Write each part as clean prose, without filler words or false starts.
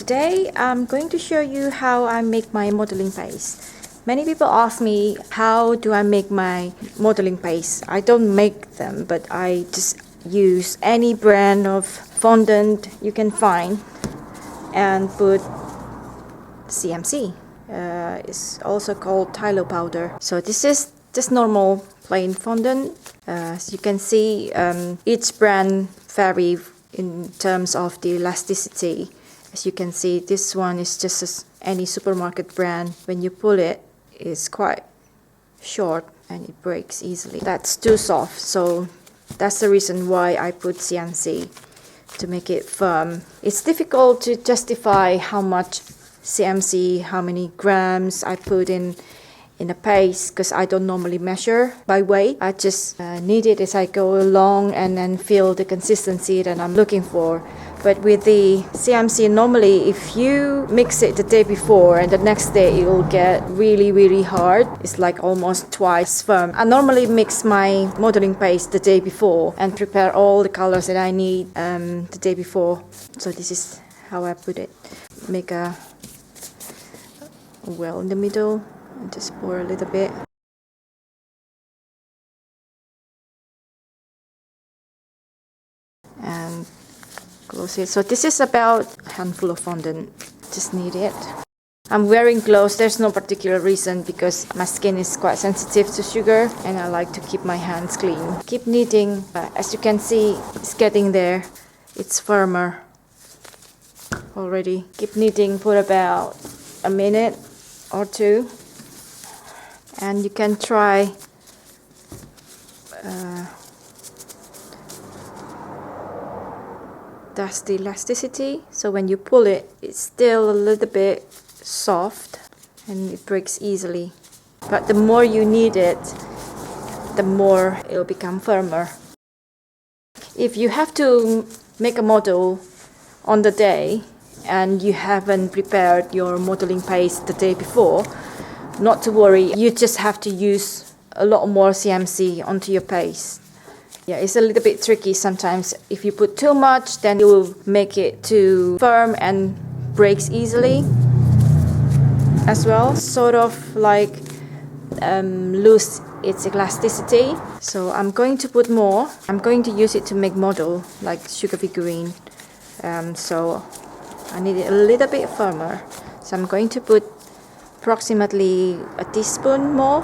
Today I'm going to show you how I make my modeling paste. Many people ask me, how do I make my modeling paste? I don't make them, but I just use any brand of fondant you can find and put CMC. It's also called Tylo powder. So this is just normal plain fondant. As you can see, each brand vary in terms of the elasticity. As you can see, this one is just as any supermarket brand. When you pull it, it's quite short and it breaks easily. That's too soft, so that's the reason why I put CMC to make it firm. It's difficult to justify how much CMC, how many grams I put in a paste, because I don't normally measure by weight. I just knead it as I go along and then feel the consistency that I'm looking for. But with the CMC, normally if you mix it the day before and the next day it will get really hard. It's like almost twice firm. I normally mix my modeling paste the day before and prepare all the colors that I need the day before. So this is how I put it. Make a well in the middle and just pour a little bit. And close it. So this is about a handful of fondant. Just knead it. I'm wearing gloves. There's no particular reason because my skin is quite sensitive to sugar and I like to keep my hands clean. Keep kneading. As you can see, it's getting there. It's firmer already. Keep kneading for about a minute or two. And you can try that's the elasticity. So when you pull it, it's still a little bit soft and it breaks easily. But the more you knead it, the more it'll become firmer. If you have to make a model on the day and you haven't prepared your modeling paste the day before, not to worry, you just have to use a lot more CMC onto your paste. Yeah, it's a little bit tricky sometimes. If you put too much, then it will make it too firm and breaks easily as well. Sort of like lose its elasticity. So I'm going to put more. I'm going to use it to make model like sugar figurine. So I need it a little bit firmer. So I'm going to put approximately a teaspoon more.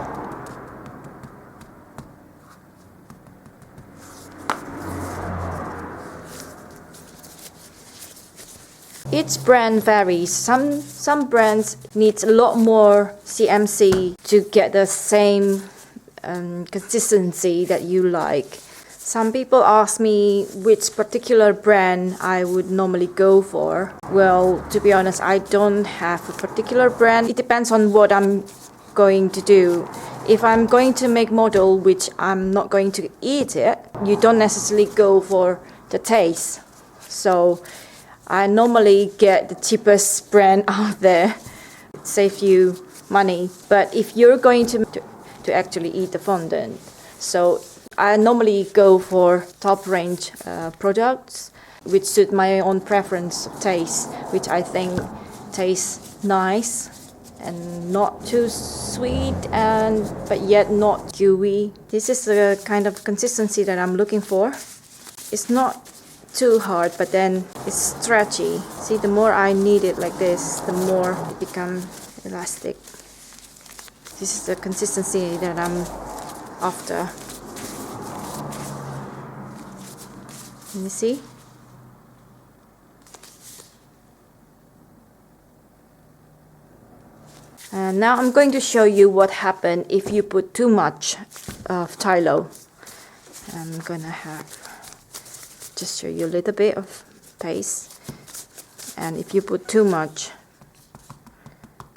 Each brand varies. Some brands need a lot more CMC to get the same consistency that you like. Some people ask me which particular brand I would normally go for. Well, to be honest, I don't have a particular brand. It depends on what I'm going to do. If I'm going to make model, which I'm not going to eat it, you don't necessarily go for the taste. So I normally get the cheapest brand out there. It saves you money. But if you're going to actually eat the fondant, so I normally go for top range products which suit my own preference of taste, which I think tastes nice and not too sweet but yet not gooey. This is the kind of consistency that I'm looking for. It's not too hard, but then it's stretchy. See, the more I knead it like this, the more it becomes elastic. This is the consistency that I'm after. Can you see? And now I'm going to show you what happens if you put too much of Tylo. I'm gonna just show you a little bit of paste, and if you put too much,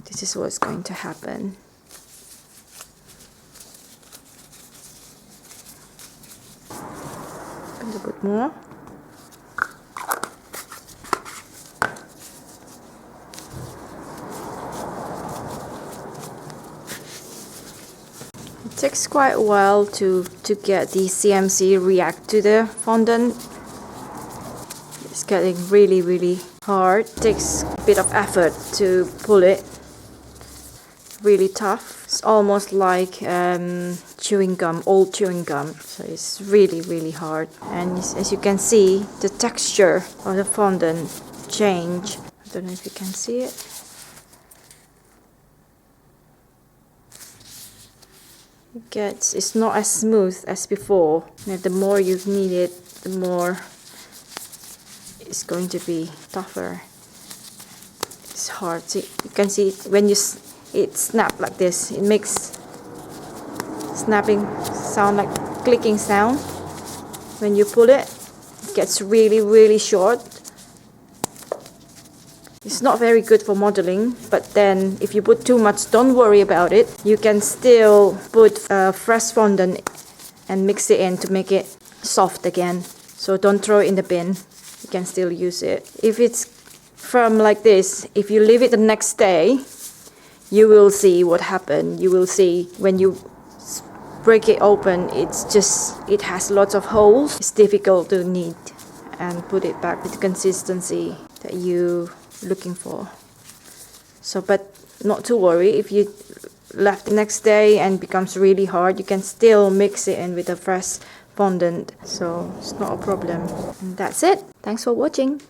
this is what's going to happen. I'm going to put more. It takes quite a while to get the CMC react to the fondant. It's getting really hard, takes a bit of effort to pull it. Really tough. It's almost like chewing gum, old chewing gum. So it's really hard. And as you can see, the texture of the fondant change. I don't know if you can see it. It's not as smooth as before. And the more you knead it, the more it's going to be tougher. It's hard. See, you can see it when it snap like this. It makes snapping sound, like clicking sound. When you pull it, it gets really short. It's not very good for modeling, but then if you put too much, don't worry about it. You can still put fresh fondant and mix it in to make it soft again. So don't throw it in the bin. You can still use it. If it's firm like this, if you leave it the next day, you will see what happened. You will see when you break it open, it has lots of holes. It's difficult to knead and put it back with the consistency that you looking for. So, but not to worry, if you left the next day and becomes really hard, you can still mix it in with a fresh fondant, so it's not a problem. And that's it. Thanks for watching.